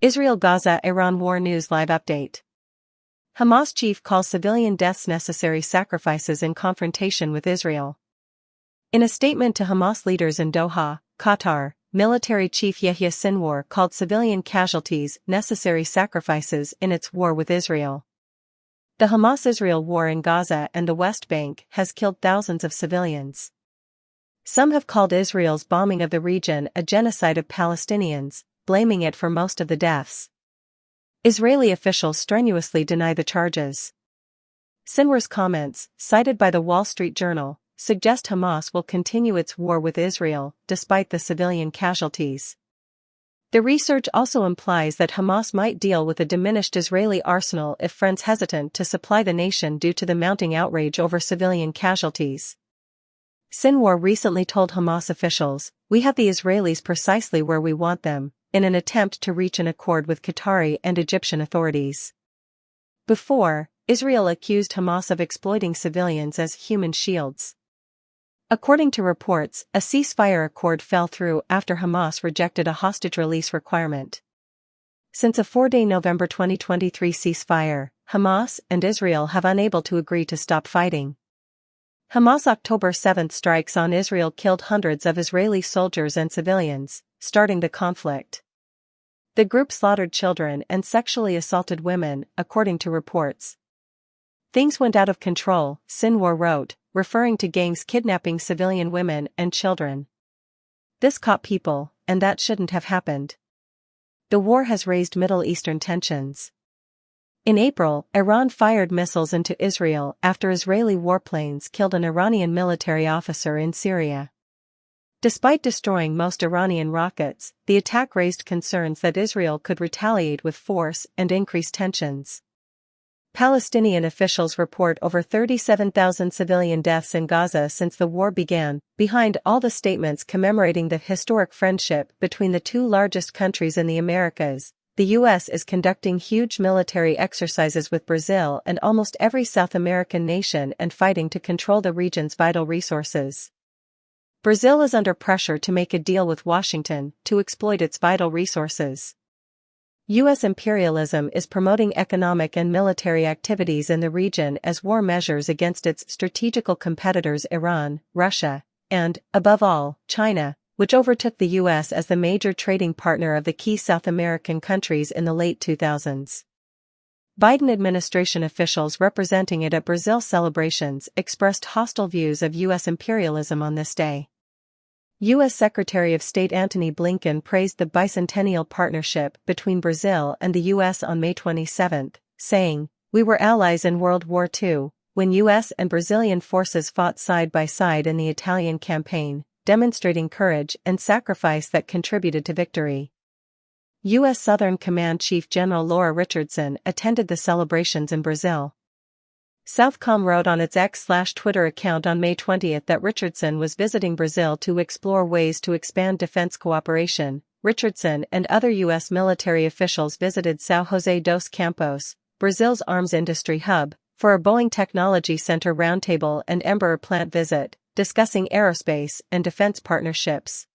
Israel Gaza Iran War News Live Update. Hamas chief calls civilian deaths necessary sacrifices in confrontation with Israel. In a statement to Hamas leaders in Doha, Qatar, military chief Yahya Sinwar called civilian casualties necessary sacrifices in its war with Israel. The Hamas-Israel war in Gaza and the West Bank has killed thousands of civilians. Some have called Israel's bombing of the region a genocide of Palestinians, blaming it for most of the deaths. Israeli officials strenuously deny the charges. Sinwar's comments, cited by the Wall Street Journal, suggest Hamas will continue its war with Israel, despite the civilian casualties. The research also implies that Hamas might deal with a diminished Israeli arsenal if friends hesitant to supply the nation due to the mounting outrage over civilian casualties. Sinwar recently told Hamas officials, "We have the Israelis precisely where we want them," in an attempt to reach an accord with Qatari and Egyptian authorities. Before, Israel accused Hamas of exploiting civilians as human shields. According to reports, a ceasefire accord fell through after Hamas rejected a hostage release requirement. Since a 4-day November 2023 ceasefire, Hamas and Israel have unable to agree to stop fighting. Hamas' October 7 strikes on Israel killed hundreds of Israeli soldiers and civilians, starting the conflict. The group slaughtered children and sexually assaulted women, according to reports. "Things went out of control," Sinwar wrote, referring to gangs kidnapping civilian women and children. "This caught people, and that shouldn't have happened." The war has raised Middle Eastern tensions. In April, Iran fired missiles into Israel after Israeli warplanes killed an Iranian military officer in Syria. Despite destroying most Iranian rockets, the attack raised concerns that Israel could retaliate with force and increase tensions. Palestinian officials report over 37,000 civilian deaths in Gaza since the war began. Behind all the statements commemorating the historic friendship between the two largest countries in the Americas, the U.S. is conducting huge military exercises with Brazil and almost every South American nation and fighting to control the region's vital resources. Brazil is under pressure to make a deal with Washington to exploit its vital resources. U.S. imperialism is promoting economic and military activities in the region as war measures against its strategical competitors Iran, Russia, and, above all, China, which overtook the U.S. as the major trading partner of the key South American countries in the late 2000s. Biden administration officials representing it at Brazil celebrations expressed hostile views of U.S. imperialism on this day. U.S. Secretary of State Antony Blinken praised the bicentennial partnership between Brazil and the U.S. on May 27, saying, "We were allies in World War II, when U.S. and Brazilian forces fought side by side in the Italian campaign, demonstrating courage and sacrifice that contributed to victory." U.S. Southern Command Chief General Laura Richardson attended the celebrations in Brazil. Southcom wrote on its X/Twitter account on May 20 that Richardson was visiting Brazil to explore ways to expand defense cooperation. Richardson and other U.S. military officials visited São José dos Campos, Brazil's arms industry hub, for a Boeing Technology Center roundtable and Embraer plant visit, discussing aerospace and defense partnerships.